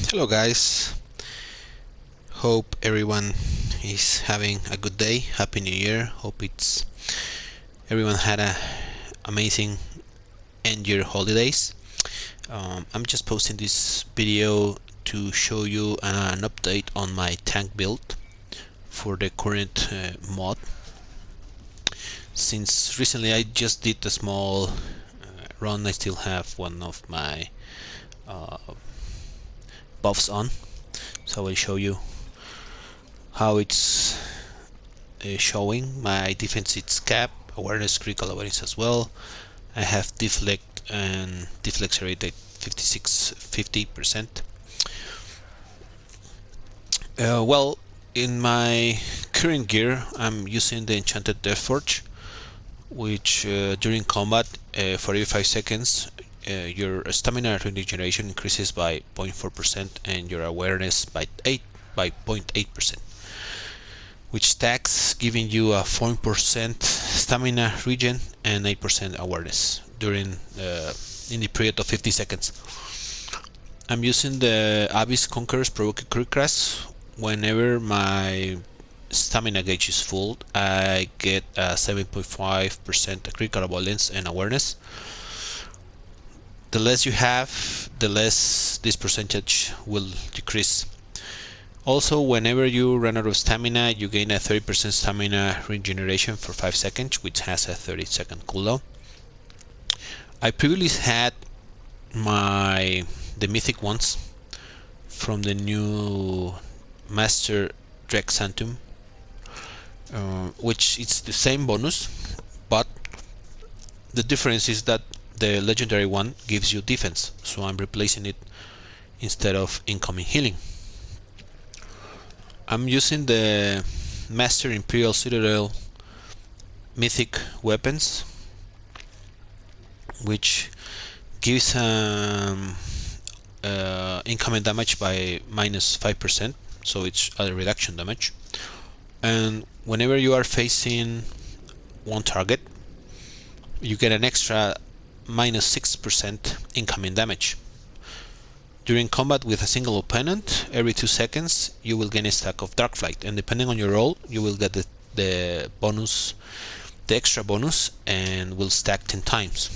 Hello guys, hope everyone is having a good day. Happy New Year. Hope everyone had a amazing end year holidays. I'm just posting this video to show you an update on my tank build for the current mod. Since recently I just did a small run, I still have one of my buffs on, so I will show you how it's showing. My defense is cap, awareness, critical awareness as well. I have deflect and deflect rate at 50%. Well, in my current gear I'm using the enchanted Deathforge, which during combat for every 5 seconds your stamina regeneration increases by 0.4% and your awareness by 0.8%, which stacks, giving you a 4% stamina regen and 8% awareness during in the period of 50 seconds. I'm using the Abyss Conqueror's Provoking Crickcrass. Whenever my stamina gauge is full, I get a 7.5% critical avoidance and awareness. The less you have, the less this percentage will decrease. Also, whenever you run out of stamina, you gain a 30% stamina regeneration for 5 seconds, which has a 30-second cooldown. I previously had the mythic ones from the new Master Drexantum, which is the same bonus, but the difference is that the legendary one gives you defense, so I'm replacing it instead of incoming healing. I'm using the Master Imperial Citadel mythic weapons, which gives incoming damage by -5%, so it's a reduction damage. And whenever you are facing one target, you get an extra -6% incoming damage. During combat with a single opponent, every 2 seconds you will gain a stack of Dark Flight, and depending on your role, you will get the bonus, the extra bonus, and will stack 10 times.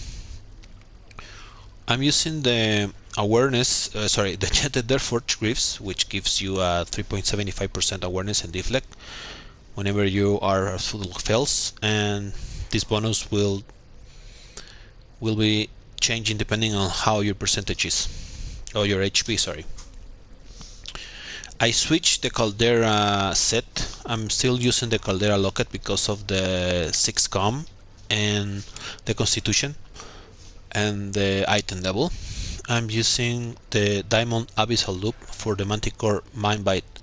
I'm using the awareness, the Enchanted Deathforge Greaves, which gives you a 3.75% awareness and deflect whenever you are full of health, and this bonus will be changing depending on how your percentage is, or your HP, sorry. I switched the Caldera set. I'm still using the Caldera Locket because of the 6 com and the Constitution and the item level. I'm using the Diamond Abyssal Loop for the Manticore Mindbite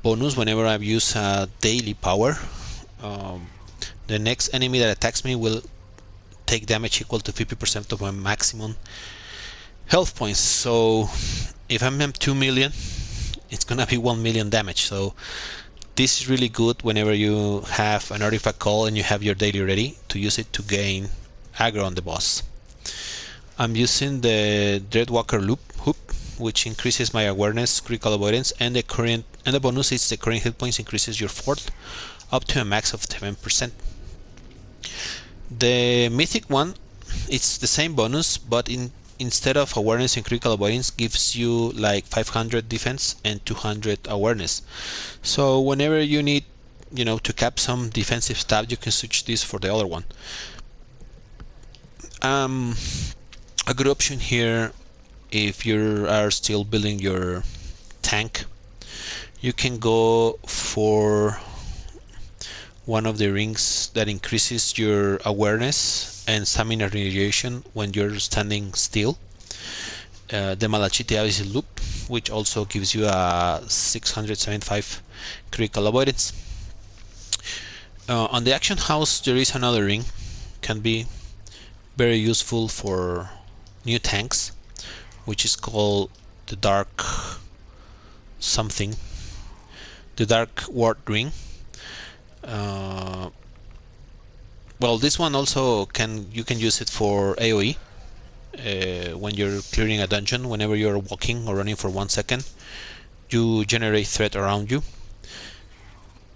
bonus whenever I use a daily power. The next enemy that attacks me will take damage equal to 50% of my maximum health points. So if I'm at 2 million, it's gonna be 1 million damage. So this is really good whenever you have an artifact call and you have your daily ready to use it to gain aggro on the boss. I'm using the Dreadwalker Hoop, which increases my awareness, critical avoidance, and the bonus is the current hit points increases your fort up to a max of 7%. The mythic one, it's the same bonus, but instead of awareness and critical avoidance, gives you like 500 defense and 200 awareness. So whenever you need, to cap some defensive stuff, you can switch this for the other one. A good option here, if you are still building your tank, you can go for one of the rings that increases your awareness and stamina regeneration when you're standing still. The Malachite Abyssal Loop, which also gives you a 675 critical avoidance. On the action house there is another ring, can be very useful for new tanks, which is called the Dark something, the Dark Ward Ring. Well, this one also you can use it for AoE, when you're clearing a dungeon. Whenever you're walking or running for 1 second, you generate threat around you.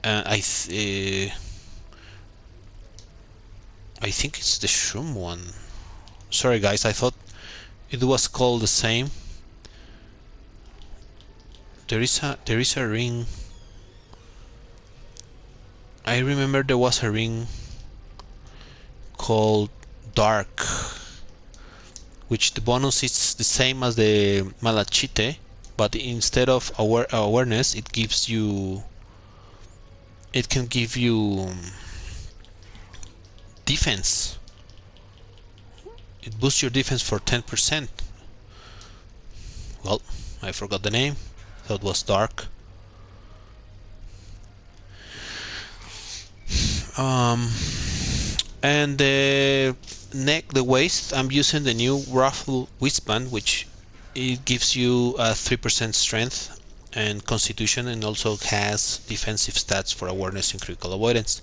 I think it's the shroom one. Sorry guys, I thought it was called the same. There is a ring. I remember there was a ring called Dark, which the bonus is the same as the Malachite, but instead of awareness, it can give you defense. It boosts your defense for 10%. Well, I forgot the name. Thought it was Dark. And the neck, the waist, I'm using the new Ruffle Waistband, which it gives you a 3% strength and constitution, and also has defensive stats for awareness and critical avoidance.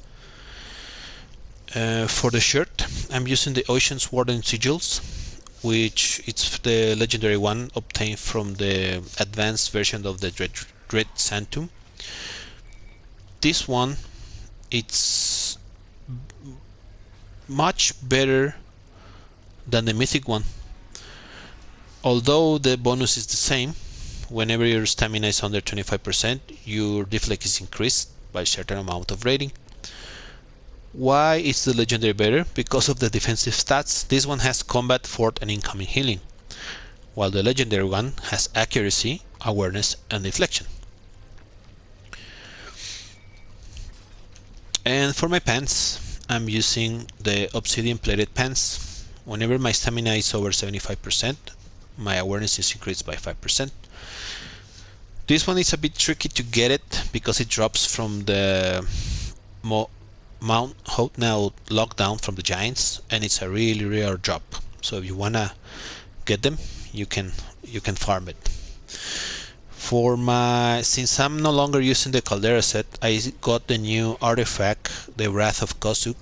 For the shirt, I'm using the Ocean's Warden Sigils, which it's the legendary one obtained from the advanced version of the Dread Santum. This one, it's much better than the mythic one. Although the bonus is the same, whenever your stamina is under 25%, your deflect is increased by a certain amount of rating. Why is the legendary better? Because of the defensive stats. This one has combat, fort, and incoming healing, while the legendary one has accuracy, awareness, and deflection. And for my pants, I'm using the obsidian plated pants. Whenever my stamina is over 75%, my awareness is increased by 5%. This one is a bit tricky to get it because it drops from the Mount Hotnail lockdown from the giants, and it's a really rare drop. So if you wanna get them, you can farm it. Since I'm no longer using the Caldera set, I got the new artifact, the Wrath of Kosuk,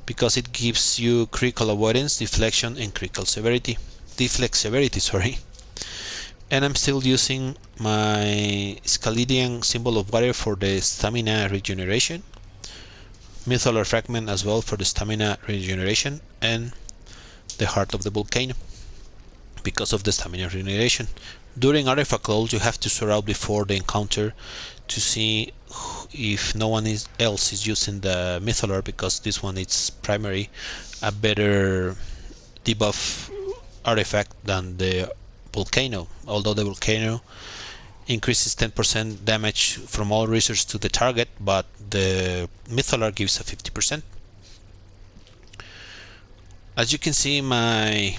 because it gives you critical avoidance, deflection, and critical severity. Deflect severity, sorry. And I'm still using my Scalidian Symbol of Water for the stamina regeneration, Mythalar Fragment as well for the stamina regeneration, and the Heart of the Volcano because of the stamina regeneration. During artifact calls, you have to sort out before the encounter to see if no one else is using the Mythalar, because this one is primary a better debuff artifact than the Volcano. Although the Volcano increases 10% damage from all research to the target, but the Mythalar gives a 50%. As you can see, my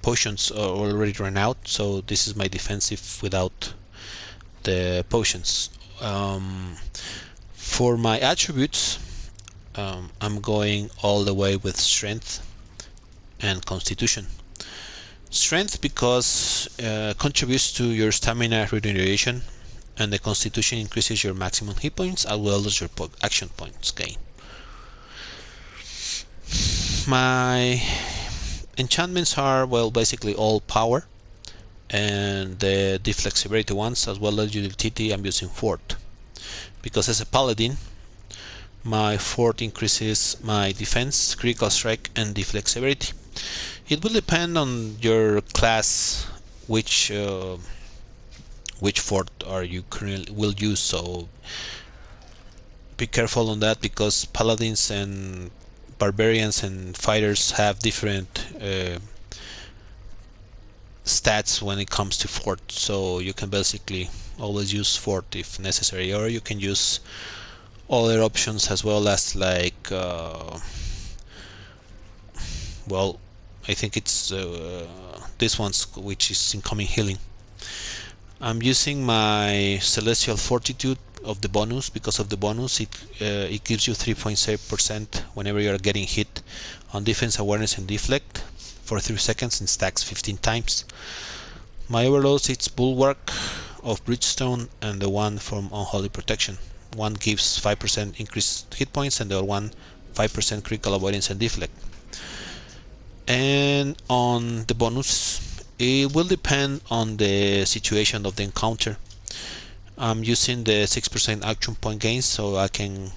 potions are already run out, so this is my defensive without the potions. For my attributes, I'm going all the way with strength and constitution. Strength because contributes to your stamina regeneration, and the constitution increases your maximum hit points as well as your action points gain. My enchantments are, well, basically all power, and the deflexibility ones, as well as utility. I'm using fort because as a paladin, my fort increases my defense, critical strike, and deflexibility. It will depend on your class which fort are you currently will use, so be careful on that, because paladins and barbarians and fighters have different stats when it comes to fort, so you can basically always use fort if necessary, or you can use other options as well, as like well, I think it's this one's, which is incoming healing. I'm using my Celestial Fortitude of the bonus. Because of the bonus, it gives you 3.7% whenever you are getting hit on defense, awareness, and deflect for 3 seconds and stacks 15 times. My overloads, it's Bulwark of Bridgestone and the one from Unholy Protection. One gives 5% increased hit points and the other one 5% critical avoidance and deflect. And on the bonus, it will depend on the situation of the encounter. I'm using the 6% action point gains so I can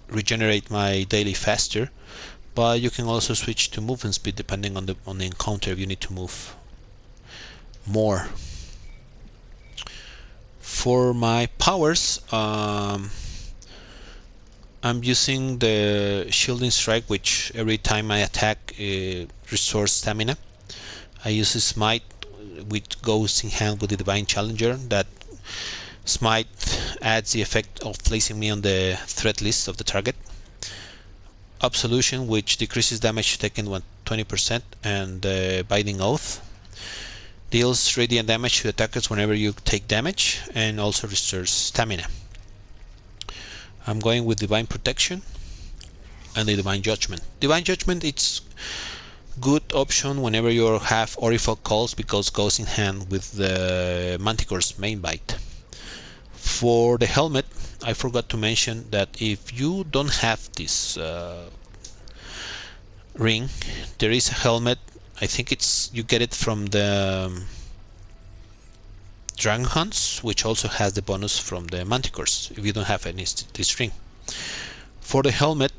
regenerate my daily faster, but you can also switch to movement speed depending on the encounter if you need to move more. For my powers, I'm using the shielding strike, which every time I attack restores stamina. I use a smite, which goes in hand with the divine challenger. That smite adds the effect of placing me on the threat list of the target. Absolution, which decreases damage taken 20%, and Binding Oath deals radiant damage to attackers whenever you take damage, and also restores stamina. I'm going with Divine Protection and the Divine Judgment. Divine Judgment, it's good option whenever you have Orific Calls because goes in hand with the Manticore's main bite. For the helmet, I forgot to mention that if you don't have this ring, there is a helmet. I think you get it from the Dragon Hunts, which also has the bonus from the Manticores if you don't have this ring. For the helmet,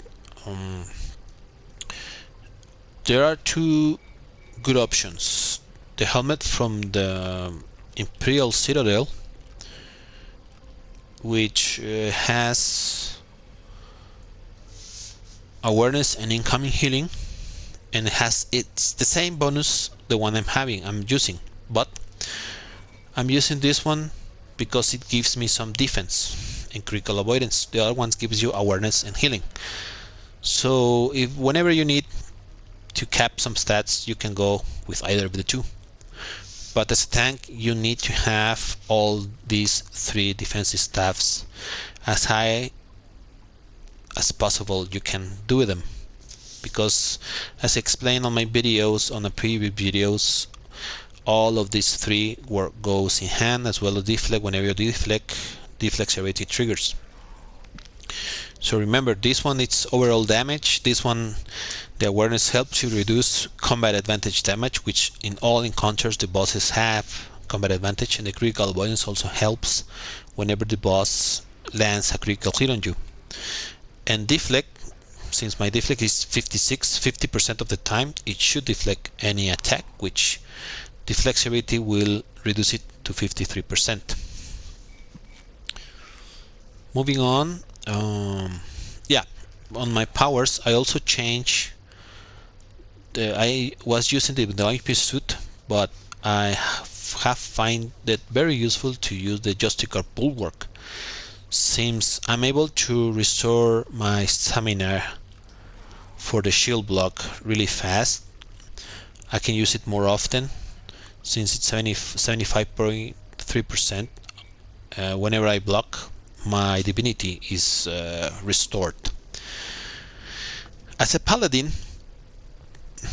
there are two good options. The helmet from the Imperial Citadel, which has awareness and incoming healing, and it's the same bonus the one I'm using, but I'm using this one because it gives me some defense and critical avoidance. The other ones gives you awareness and healing. So whenever you need to cap some stats, you can go with either of the two. But as a tank, you need to have all these three defensive staffs as high as possible you can do them, because as explained on my videos, on the previous videos, all of these three goes in hand, as well as deflect. Whenever you deflects already triggers. So remember, this one it's overall damage. This one, the awareness helps you reduce combat advantage damage, which in all encounters the bosses have combat advantage, and the critical avoidance also helps whenever the boss lands a critical hit on you. And deflect, since my deflect is 50% of the time, it should deflect any attack, which the flexibility will reduce it to 53%. Moving on, on my powers, I also change. I was using the Divine Pursuit, but I have find it very useful to use the Justicar Bulwark, since I'm able to restore my stamina for the shield block really fast. I can use it more often, since it's 75.3%. Whenever I block, my divinity is restored. As a Paladin,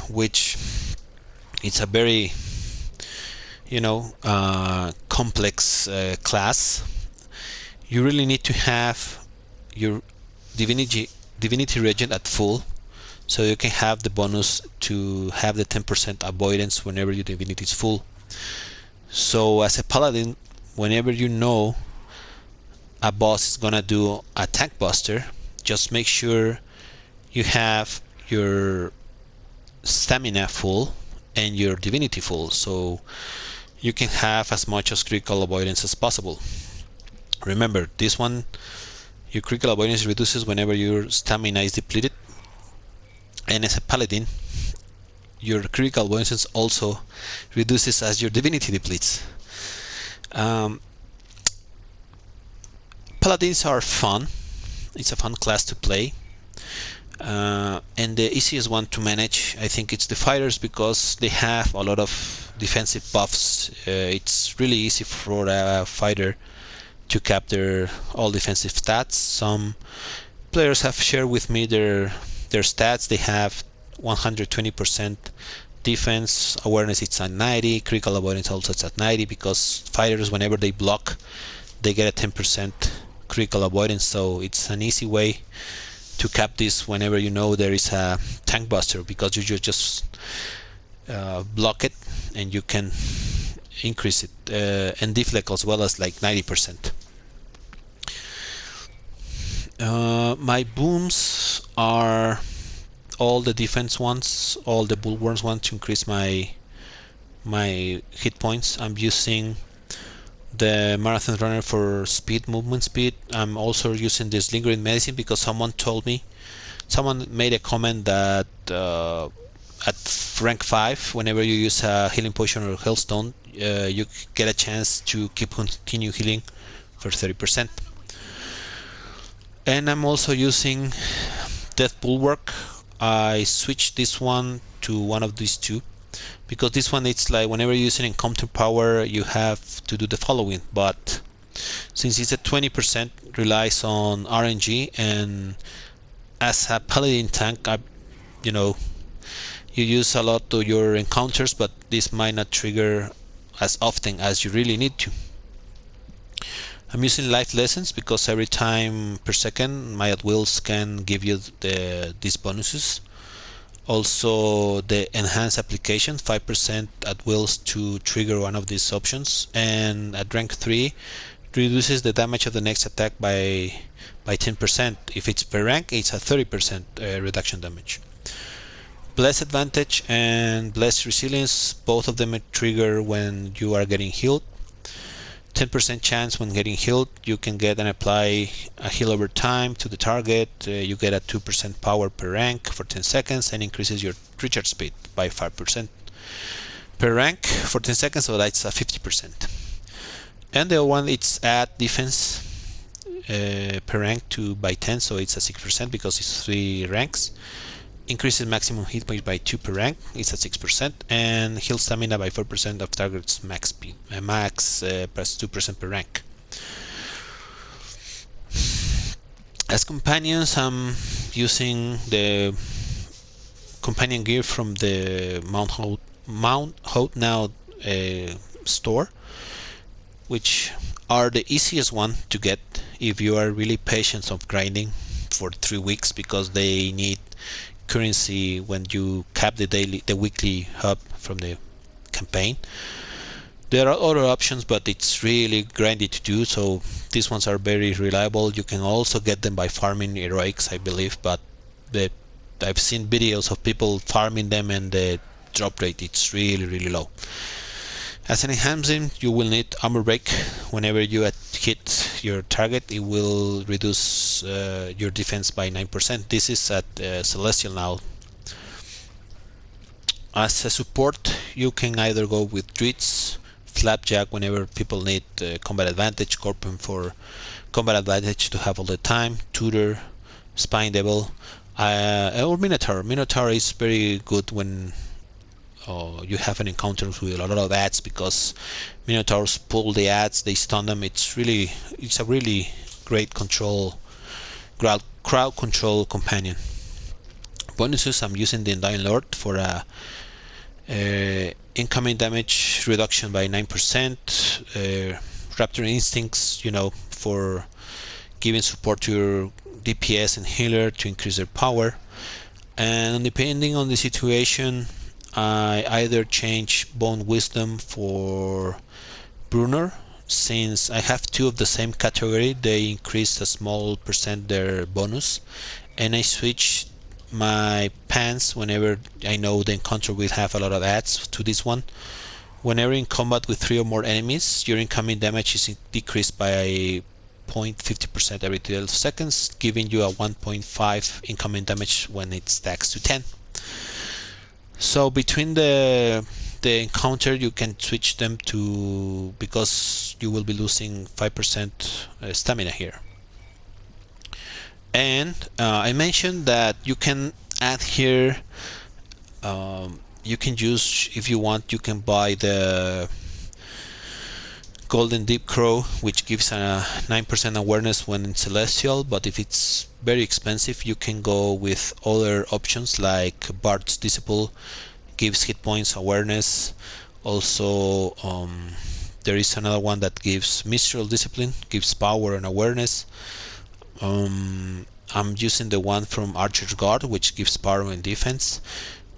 which it's a very complex class, you really need to have your divinity regen at full, so you can have the bonus to have the 10% avoidance whenever your divinity is full. So as a Paladin, whenever you know a boss is gonna do a tank buster, just make sure you have your stamina full and your divinity full, so you can have as much as critical avoidance as possible. Remember, this one, your critical avoidance reduces whenever your stamina is depleted, and as a Paladin, your critical avoidance also reduces as your divinity depletes. Paladins are fun. It's a fun class to play, and the easiest one to manage, I think, it's the fighters, because they have a lot of defensive buffs. It's really easy for a fighter to capture all defensive stats. Some players have shared with me their stats. They have 120% defense, awareness it's at 90, critical avoidance also it's at 90, because fighters, whenever they block, they get a 10% critical avoidance. So it's an easy way to cap this whenever you know there is a tank buster, because you just block it and you can increase it, and deflect as well as like 90%. My booms are all the defense ones, all the bulwarks ones to increase my hit points. I'm using the Marathon Runner for speed, movement speed. I'm also using this Lingering Medicine because someone made a comment that at rank 5, whenever you use a healing potion or healthstone, you get a chance to continue healing for 30%. And I'm also using Death Bulwark. I switched this one to one of these two, because this one, it's like whenever you're using encounter power, you have to do the following, but since it's at 20%, relies on RNG, and as a Paladin tank, you use a lot of your encounters, but this might not trigger as often as you really need to. I'm using Life Lessons because every time per second my at-wills can give you these bonuses. Also the enhanced application, 5% at wills to trigger one of these options, and at rank 3 reduces the damage of the next attack by 10%. If it's per rank, it's a 30% reduction damage. Bless Advantage and Bless Resilience, both of them trigger when you are getting healed. 10% chance when getting healed, you can get and apply a heal over time to the target. You get a 2% power per rank for 10 seconds and increases your recharge speed by 5% per rank for 10 seconds, so that's a 50%. And the other one, it's add defense per rank by 10, so it's a 6% because it's 3 ranks. Increases maximum hit point by 2 per rank, it's at 6%, and heal stamina by 4% of target's max speed, plus 2% per rank. As companions, I'm using the companion gear from the Mount Hope Now store, which are the easiest one to get if you are really patient of grinding for 3 weeks, because they need currency when you cap the weekly hub from the campaign. There are other options, but it's really grindy to do, so these ones are very reliable. You can also get them by farming heroics, I believe, but I've seen videos of people farming them and the drop rate, it's really low. As an enhancement, you will need Armor Break. Whenever you hit your target, it will reduce your defense by 9%. This is at Celestial now. As a support, you can either go with Druids, Flapjack whenever people need combat advantage, Corpin for combat advantage to have all the time, Tutor, Spine Devil, or Minotaur. Minotaur is very good when you have an encounter with a lot of ads, because Minotaurs pull the ads, they stun them. It's a really great crowd control companion. Bonuses, I'm using the Undying Lord for incoming damage reduction by 9%, Raptor Instincts, for giving support to your DPS and healer to increase their power. And depending on the situation, I either change Bone Wisdom for Brunner. Since I have 2 of the same category, they increase a small percent their bonus, and I switch my pants whenever I know the encounter will have a lot of ads to this one. Whenever in combat with 3 or more enemies, your incoming damage is decreased by 0.50% every 12 seconds, giving you a 1.5 incoming damage when it stacks to 10. So between the encounter, you can switch them to, because you will be losing 5% stamina here. And I mentioned that you can add here, you can use, if you want, you can buy the Golden Deep Crow, which gives a 9% awareness when in Celestial, but if it's very expensive, you can go with other options like Bard's Disciple, gives hit points, awareness. Also, there is another one that gives Mistral Discipline, gives power and awareness. I'm using the one from Archer's Guard, which gives power and defense.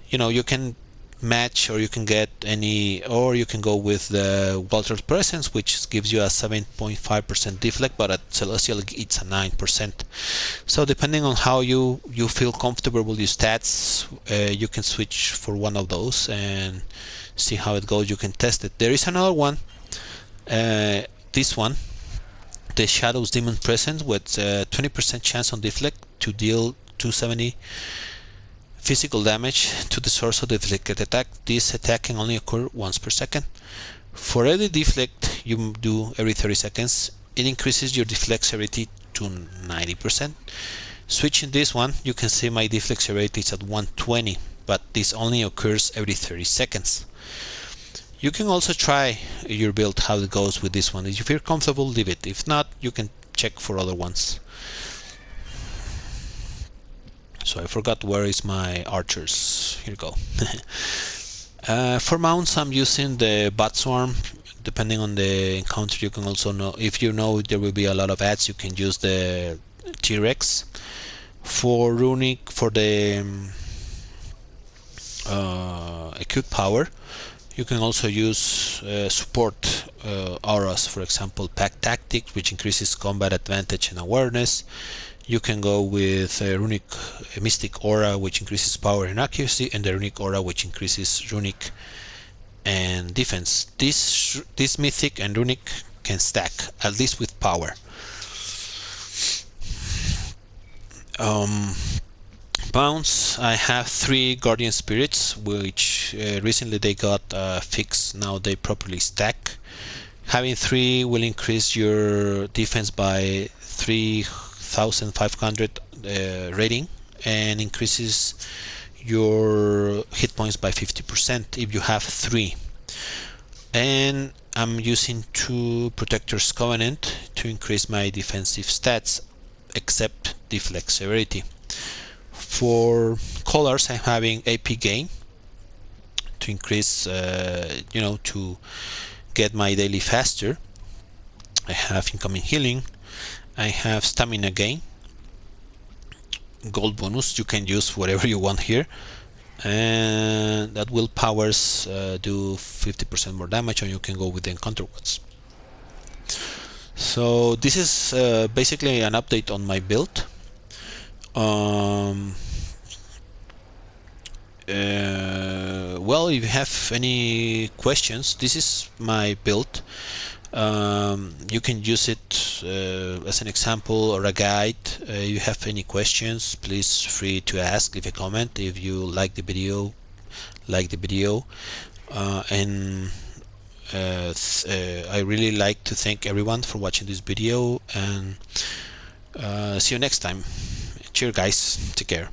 You can match, or you can get any, or you can go with the Walter's Presence, which gives you a 7.5% deflect, but at Celestial it's a 9%. So depending on how you feel comfortable with your stats, you can switch for one of those and see how it goes. You can test it. There is another one, this one, the Shadow's Demon Presence, with 20% chance on deflect to deal 270 physical damage to the source of the deflected attack. This attack can only occur once per second. For every deflect you do every 30 seconds, it increases your deflect severity to 90%. Switching this one, you can see my deflect severity is at 120, but this only occurs every 30 seconds. You can also try your build, how it goes with this one. If you feel comfortable, leave it. If not, you can check for other ones. So I forgot where is my archers. Here we go. For mounts, I'm using the Bat Swarm. Depending on the encounter, you can also know, if you know there will be a lot of ads, you can use the T-Rex. For runic, for the acute power, you can also use support auras, for example Pack Tactics, which increases combat advantage and awareness. You can go with runic mystic aura, which increases power and accuracy, and the runic aura, which increases runic and defense. This mythic and runic can stack, at least with power. Bounce, I have 3 guardian spirits, which recently they got fixed. Now they properly stack. Having 3 will increase your defense by 3,500 rating, and increases your hit points by 50% if you have 3. And I'm using 2 Protector's Covenant to increase my defensive stats, except deflect severity. For colors, I'm having AP gain to increase, to get my daily faster. I have incoming healing. I have stamina gain, gold bonus. You can use whatever you want here, and that will powers do 50% more damage, and you can go with the encounter ones. So this is basically an update on my build. Well, if you have any questions, this is my build. You can use it as an example or a guide. If you have any questions, please free to ask, leave a comment. If you like the video, and I really like to thank everyone for watching this video, and see you next time. Cheers guys, take care.